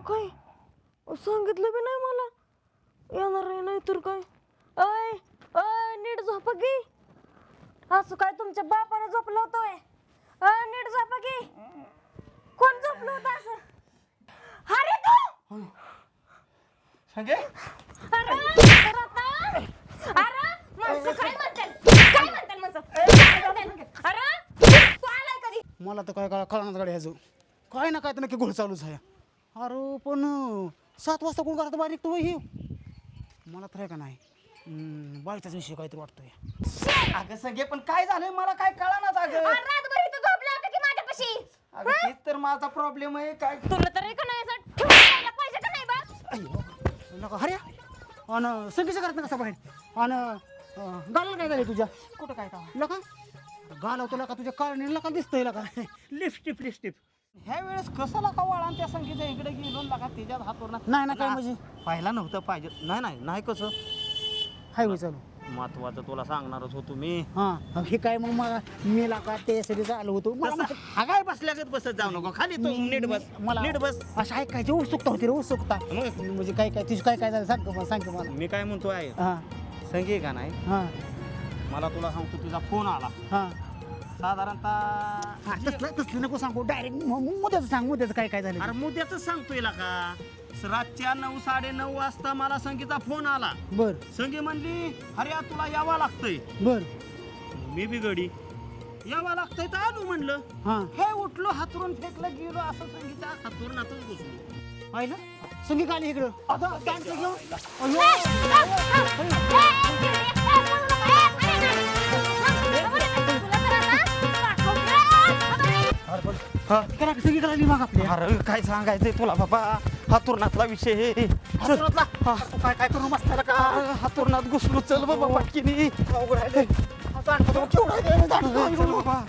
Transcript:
काय सांगितलं बी नाही मला येणार आहे नाही तर काय. अय अय नीट झोपा की. असं काय तुमच्या बापाने झोपलं होतं. नीट झोपा की. कोण झोपलं होतं असं? अरे तू संगे अरे माणसं काय म्हणतात माणसं अरे तू आलाय कधी? मला तर काय कळणार गाडी ह्याचं काय ना काय तर नक्की घोळ चालूच आहे. अरे पण 7 वाजता कोण करतो बारीक तू हे मला तर आहे का नाही बाईचाच विषय काहीतरी वाटतोय. अगं संगे पण काय झालंय मला काय कळानाच अगं. रातभर इथं झोपला होता की माझ्यापाशी. अगं तेच तर माझा प्रॉब्लेम आहे काय. तुला तर एक नाही असं ठेवायला पाहिजे का नाही बा? नका हऱ्या आणि संगीच्या करत ना कसा बाहेर आणि गालाला काय झालं तुझ्या कुठं काय का लका गालाव तुला का तुझ्या काळणीला का दिसतंय लका लिपस्टिप ह्या वेळेस कसाला का वळा त्या संगीच्या इकडे गेलो लागा त्याच्यात हातवर नाही ना काय म्हणजे पाहिला नव्हतं पाहिजे. नाही कसं हायवे चालू महत्वाचं तुला सांगणारच होतो मी. हां हे काय मग मला मी लागा त्यासाठी चालू होतो मला हा काय बसल्यागत बसत जाऊ नको खाली तू नीट बस नीट बस. अशा ऐकायची उत्सुकता होती रे उत्सुकता म्हणजे काय तुझं काय झालं सांग मला मी काय म्हणतो आहे हां संगी का नाही हां मला तुला सांगतो तुझा फोन आला हां साधारणतः तसलं नको सांगू डायरेक्ट मुद्याचं सांग मुद्याचं काय झालं अरे मुद्द्याच सांगतोय का रातच्या 9 साडेनऊ वाजता मला संगीचा फोन आला. बर संगी म्हणली अरे तुला यावं लागतंय. बर मी बी गडी यावं लागतंय तर आलो म्हणलं. हां हे उठलो हातरून फेकलं गेलो असं संगीच्या हातूरणातच घुसलो. आहे ना संगीत आली इकडं आता डान्स घेऊन करा सगळीकडे आली मग आपल्या अरे काय सांगायचंय तुला बाबा हातुरणातला विषय. काय काय करू मस्त का हातुरणात घुसलो चल बाबा पटकीनी. अवघड आहे. बाबा